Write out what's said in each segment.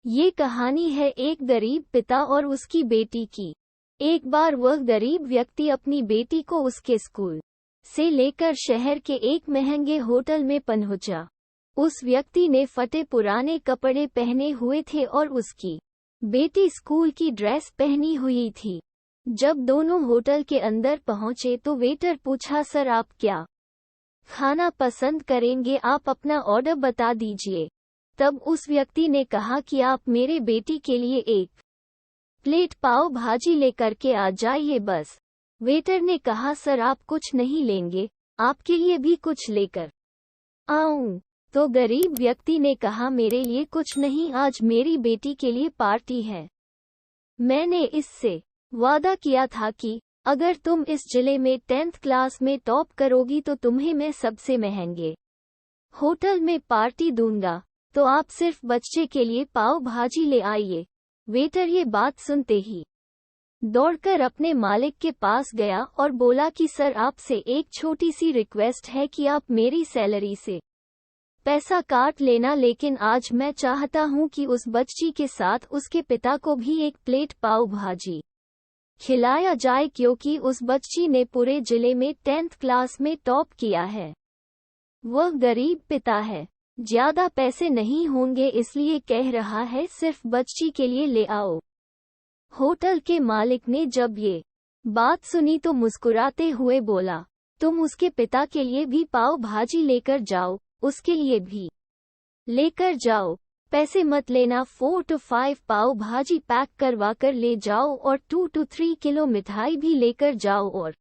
ये कहानी है एक गरीब पिता और उसकी बेटी की। एक बार वह गरीब व्यक्ति अपनी बेटी को उसके स्कूल से लेकर शहर के एक महंगे होटल में पहुंचा। उस व्यक्ति ने फटे पुराने कपड़े पहने हुए थे और उसकी बेटी स्कूल की ड्रेस पहनी हुई थी। जब दोनों होटल के अंदर पहुंचे तो वेटर पूछा, सर आप क्या खाना पसंद करेंगे, आप अपना ऑर्डर बता दीजिए। तब उस व्यक्ति ने कहा कि आप मेरे बेटी के लिए एक प्लेट पाव भाजी लेकर के आ जाइए बस। वेटर ने कहा, सर आप कुछ नहीं लेंगे, आपके लिए भी कुछ लेकर आऊं? तो गरीब व्यक्ति ने कहा, मेरे लिए कुछ नहीं, आज मेरी बेटी के लिए पार्टी है। मैंने इससे वादा किया था कि अगर तुम इस जिले में 10th क्लास में टॉप करोगी तो तुम्हें मैं सबसे महंगे होटल में पार्टी दूंगा, तो आप सिर्फ बच्चे के लिए पाव भाजी ले आइए। वेटर ये बात सुनते ही दौड़कर अपने मालिक के पास गया और बोला कि सर आपसे एक छोटी सी रिक्वेस्ट है कि आप मेरी सैलरी से पैसा काट लेना, लेकिन आज मैं चाहता हूं कि उस बच्ची के साथ उसके पिता को भी एक प्लेट पाव भाजी खिलाया जाए, क्योंकि उस बच्ची ने पूरे जिले में 10th क्लास में टॉप किया है। वह गरीब पिता है, ज्यादा पैसे नहीं होंगे, इसलिए कह रहा है सिर्फ बच्ची के लिए ले आओ। होटल के मालिक ने जब ये बात सुनी तो मुस्कुराते हुए बोला, तुम उसके पिता के लिए भी पाव भाजी लेकर जाओ, उसके लिए भी लेकर जाओ, पैसे मत लेना। 4 to 5 पाव भाजी पैक करवा कर ले जाओ और 2 to 3 किलो मिठाई भी लेकर जाओ और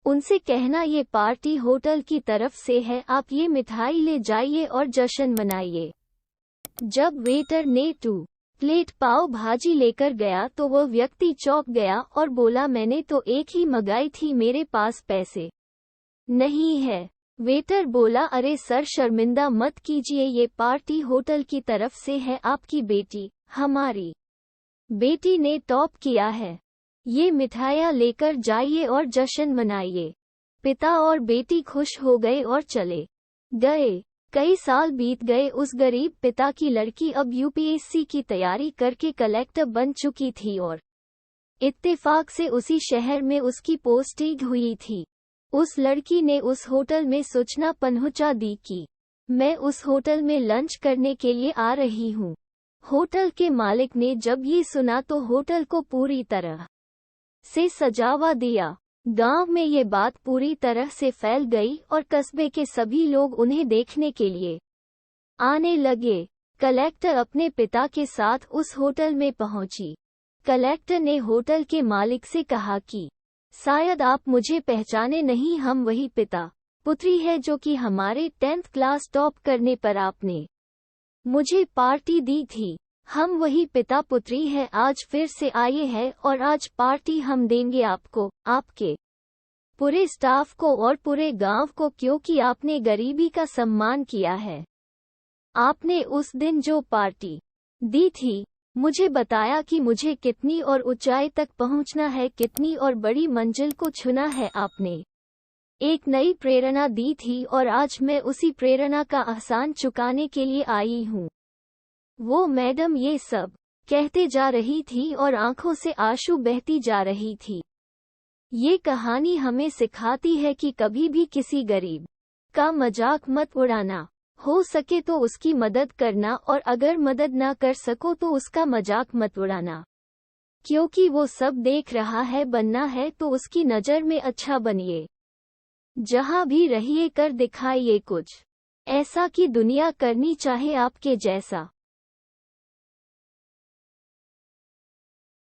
उनसे कहना ये पार्टी होटल की तरफ से है, आप ये मिठाई ले जाइए और जश्न मनाइए। जब वेटर ने 2 प्लेट पाव भाजी लेकर गया तो वह व्यक्ति चौंक गया और बोला, मैंने तो एक ही मंगाई थी, मेरे पास पैसे नहीं है। वेटर बोला, अरे सर शर्मिंदा मत कीजिए, ये पार्टी होटल की तरफ से है, आपकी बेटी, हमारी बेटी ने टॉप किया है, ये मिठाइयाँ लेकर जाइए और जश्न मनाइए। पिता और बेटी खुश हो गए और चले गए। कई साल बीत गए। उस गरीब पिता की लड़की अब यूपीएससी की तैयारी करके कलेक्टर बन चुकी थी और इत्तेफाक से उसी शहर में उसकी पोस्टिंग हुई थी। उस लड़की ने उस होटल में सूचना पहुंचा दी कि मैं उस होटल में लंच करने के लिए आ रही हूँ। होटल के मालिक ने जब ये सुना तो होटल को पूरी तरह से सजावा दिया। गांव में ये बात पूरी तरह से फैल गई और कस्बे के सभी लोग उन्हें देखने के लिए आने लगे। कलेक्टर अपने पिता के साथ उस होटल में पहुंची। कलेक्टर ने होटल के मालिक से कहा कि शायद आप मुझे पहचाने नहीं, हम वही पिता पुत्री है जो कि हमारे 10th क्लास टॉप करने पर आपने मुझे पार्टी दी थी। हम वही पिता पुत्री हैं, आज फिर से आए हैं और आज पार्टी हम देंगे आपको, आपके पूरे स्टाफ को और पूरे गांव को, क्योंकि आपने गरीबी का सम्मान किया है। आपने उस दिन जो पार्टी दी थी, मुझे बताया कि मुझे कितनी और ऊंचाई तक पहुंचना है, कितनी और बड़ी मंजिल को छूना है। आपने एक नई प्रेरणा दी थी और आज मैं उसी प्रेरणा का एहसान चुकाने के लिए आई हूँ। वो मैडम ये सब कहते जा रही थी और आंखों से आंसू बहती जा रही थी। ये कहानी हमें सिखाती है कि कभी भी किसी गरीब का मजाक मत उड़ाना, हो सके तो उसकी मदद करना और अगर मदद ना कर सको तो उसका मजाक मत उड़ाना, क्योंकि वो सब देख रहा है। बनना है तो उसकी नज़र में अच्छा बनिए। जहाँ भी रहिए कर दिखाइए कुछ ऐसा कि दुनिया करनी चाहे आपके जैसा।